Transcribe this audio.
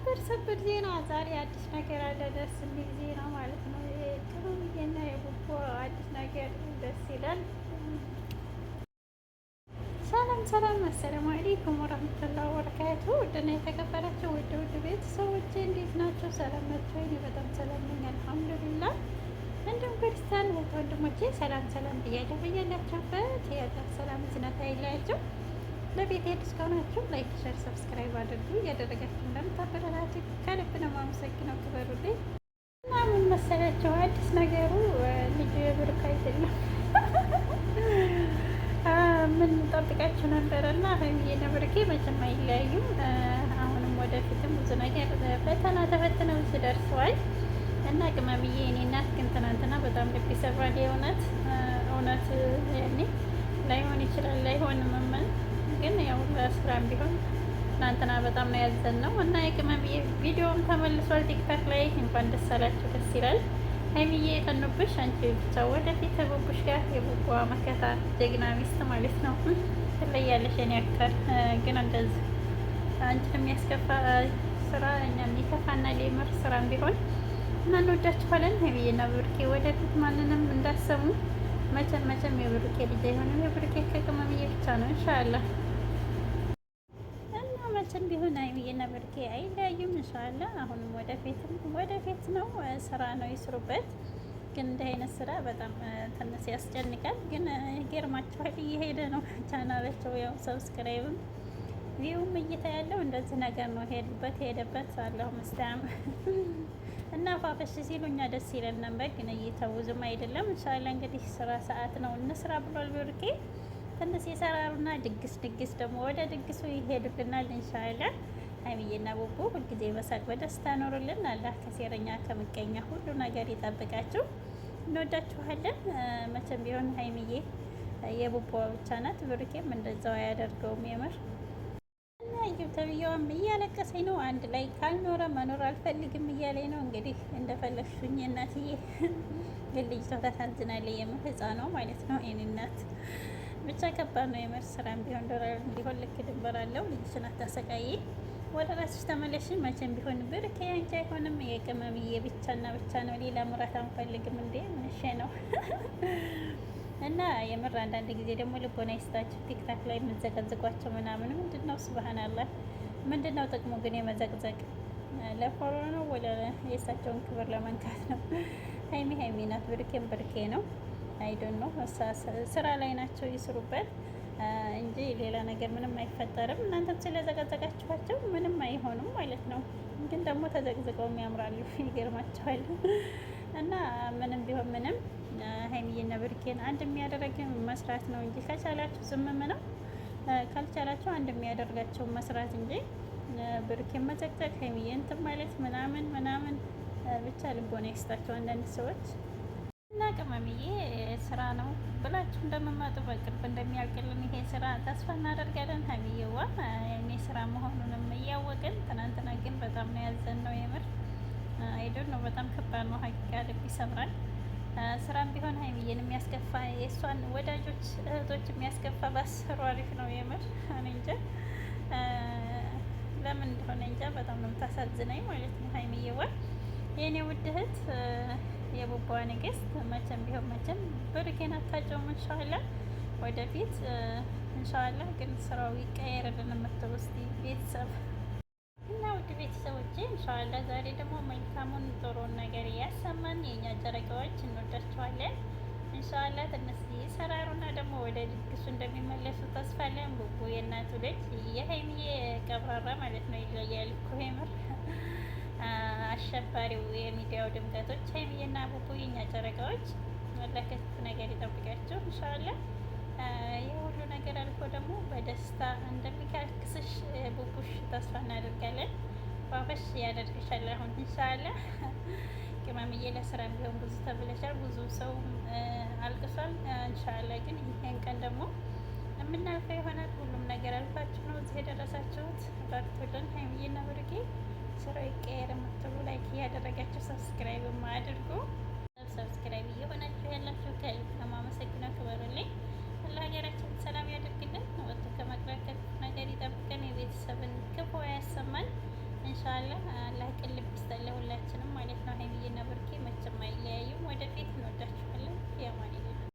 ሰበር ዜና ዛሬ አዲስ ነገር አለ። ደስ የሚል ዜና ማለት ነው። የቅመምዬና የቡቡ አዲስ ነገር ደስ ይላል። ሰላም ሰላም፣ አሰላሙ አለይኩም ወረህመቱላሂ ወበረካቱ። ውድና የተከበራችሁ ውድ ቤተሰቦቼ እንዴት ናቸው? ሰላም ናቸው? እኔ በጣም ሰላም ነኝ አልሐምዱሊላህ። እንዲሁም ክርስቲያን ወንድሞቼ ሰላም ሰላም ብያለሁ። በያላችሁበት የአላህ ሰላም እዝነት አይለያችሁ። ለቤት አዲስ ከሆናችሁ ላይክ፣ ሸር፣ ሰብስክራይብ አድርጉ። እያደረጋችሁ እንደምታበረታችሁ ከልብ ነው የማመሰግነው። ክበሩልኝ እና ምን መሰላችሁ አዲስ ነገሩ ልጁ የብሩክ አይደለም። ምን ጠብቃችሁ ነበረና ሀይሚዬና ብሩኬ መቼም አይለያዩም። አሁንም ወደፊትም ብዙ ነገር ፈተና ተፈትነው ደርሰዋል እና ቅመምዬ እኔ እናት ግን ትናንትና በጣም ልብ ይሰብራል። የእውነት እውነት ያኔ ላይሆን ይችላል ላይሆንም ግን ያው ለስራም ቢሆን ትናንትና በጣም ነው ያዘን እና የቅመምዬ ቪዲዮም ተመልሷል ቲክታክ ላይ። እንኳን ደስ አላችሁ፣ ደስ ይላል። ሀይሚዬ የቀኑብሽ አንቺ ብቻ ወደፊት ቡቡሽ ጋር የቡቧ መከታ ጀግና ሚስት ማለት ነው ትለያለሽ። የኔ አክተር ግን እንደዚህ አንቺን የሚያስከፋ ስራ እኛም የሚከፋና ሌምር ስራም ቢሆን እና እንወዳችኋለን። ሀይሚዬና ብሩኬ ወደፊት ማንንም እንዳሰሙ መቼም የብሩኬ ልጅ አይሆንም። የብሩኬ ከቅመምዬ ብቻ ነው ኢንሻአላህ። መቼም ቢሆን ሀይሚዬና ብሩኬ አይለያዩም ኢንሻአላህ። አሁንም ወደፊት ነው፣ ስራ ነው ይስሩበት። ግን እንዲህ አይነት ስራ በጣም ትንሽ ያስጨንቃል። ግን ይገርማችኋል እየሄደ ነው ቻናላቸው። ያው ሰብስክራይብም ቪውም እይታ ያለው እንደዚህ ነገር ነው። ሄደበት አላሁ መስታም እና ፋፈሽ ሲሉ እኛ ደስ ይለን ነበር። ግን እይታው ብዙም አይደለም። ኢንሻአላህ እንግዲህ ስራ ሰዓት ነው እንስራ ብሏል ብሩኬ። ትንሽ የሰራሩና ድግስ ደግሞ ወደ ድግሱ ይሄዱልናል ኢንሻአላህ። ሀይሚዬና ቡቡ ሁልጊዜ በሳቅ በደስታ ኖሩልን። አላህ ከሴረኛ ከምቀኛ ሁሉ ነገር ይጠብቃችሁ። እንወዳችኋለን። መቼም ቢሆን ሀይሚዬ የቡቡ ብቻ ናት፣ ብሩኬም እንደዛው አያደርገውም የምር እና ይኸው ተብዬዋም እያለቀሰኝ ነው። አንድ ላይ ካልኖረ መኖር አልፈልግም እያለኝ ነው። እንግዲህ እንደፈለግሽኝ እናትዬ። ግን ልጅቷ ታሳዝናለች የምር፣ ህፃኗ ማለት ነው የኔ እናት። ብቻ ከባድ ነው የምር። ስራም ቢሆን ዶላር እንዲሆን ልክ ድንበር አለው። ልጅሽን አታሰቃይ፣ ወደ ራስሽ ተመለሽ። መቼም ቢሆን ብሩኬ አንቺ አይሆንም። የቅመምዬ ብቻና ብቻ ነው፣ ሌላ ምራት አንፈልግም። እንዴ ምንሽ ነው? እና የምር አንዳንድ ጊዜ ደግሞ ልቦና ይስጣችሁ። ቲክታክ ላይ የምዘቀዝቋቸው ምናምን ምንድነው? ሱብሃንአላህ ምንድነው ጥቅሙ ግን የመዘቅዘቅ? ለፎሎ ነው ወደ የእሳቸውን ክብር ለመንካት ነው? ሀይሚ ናት፣ ብሩኬም ብሩኬ ነው። አይዶን ነው ስራ ላይ ናቸው፣ ይስሩበት እንጂ ሌላ ነገር ምንም አይፈጠርም። እናንተም ስለዘቀዘቃችኋቸው ምንም አይሆኑም ማለት ነው። ግን ደግሞ ተዘቅዝቀውም ያምራሉ፣ ይገርማቸዋል። እና ምንም ቢሆን ምንም ሀይሚዬና ብሩኬን አንድ የሚያደርግ መስራት ነው እንጂ ከቻላችሁ ዝምም ነው፣ ካልቻላችሁ አንድ የሚያደርጋቸው መስራት እንጂ ብሩኬን መዘቅዘቅ ሀይሚዬ እንትን ማለት ምናምን ብቻ ልቦና ይስጣቸው አንዳንድ ሰዎች። እና ቅመምዬ ስራ ነው ብላችሁ እንደምመጡ በቅርብ እንደሚያልቅልን ይሄ ስራ ተስፋ እናደርጋለን። ሀይሚዬዋ የኔ ስራ መሆኑንም እያወቅን ትናንትና ግን በጣም ነው ያዘን ነው የምር። አይዶን ነው በጣም ከባድ ነው ሀቂቃ፣ ልብ ይሰብራል። ስራም ቢሆን ሀይሚዬን የሚያስከፋ የእሷን ወዳጆች እህቶች የሚያስከፋ ባሰሩ አሪፍ ነው የምር። እኔ እንጃ ለምን እንደሆነ እንጃ፣ በጣም ነው የምታሳዝነኝ ማለት ነው ሀይሚዬዋ የእኔ ውድ እህት የቡቧ ንግስት። መቼም ቢሆን መቼም ብሩኬን አታጨውም ኢንሻአላህ ወደፊት ኢንሻአላህ። ግን ስራው ይቀየርልን የምትሉ እስቲ ቤተሰብ እና ውድ ቤተሰቦቼ ኢንሻአላህ ዛሬ ደግሞ መልካሙን ጥሩን ነገር ያሰማን። የእኛ ጨረቃዎች እንወዳቸዋለን ኢንሻአላህ። ትንሽ ይሰራሩና ደግሞ ወደ ድግሱ እንደሚመለሱ ተስፋ አለን። ቡቡ የእናቱ ልጅ የሀይሚዬ ቀብራራ ማለት ነው። ይለያል እኮ የምር አሸባሪው የሚዲያው ድምቀቶች ሀይሚዬና ቡቡ የኛ ጨረቃዎች። ወላከት ነገር ይጠብቃቸው ኢንሻአላህ። የሁሉ ነገር አልፎ ደግሞ በደስታ እንደሚካክስሽ ቡቡሽ ተስፋ እናደርጋለን። ባበሽ ያደርግሻል አሁን ኢንሻአላህ። ቅመምዬ ለስራ ቢሆን ብዙ ተብለሻል፣ ብዙ ሰው አልቅሷል ኢንሻአላህ። ግን ይሄን ቀን ደግሞ የምናልፈው ይሆናል። ሁሉም ነገር አልፋችሁ ነው እዚህ የደረሳችሁት። ባክቶልን ሀይሚዬና ብሩኬ ስራው ይቀየር የምትሉ ላይክ እያደረጋችሁ ሰብስክራይብ አድርጉ። ሰብስክራይብ እየሆናችሁ ያላችሁ ከልብ ነው የማመሰግነው። ክበሩልኝ። አላህ ሀገራችን ሰላም ያደርግልን፣ ወጥቶ ከመቅረት ነገር ይጠብቀን፣ የቤተሰብን ክፉ ያሰማን። ኢንሻአላህ አላህ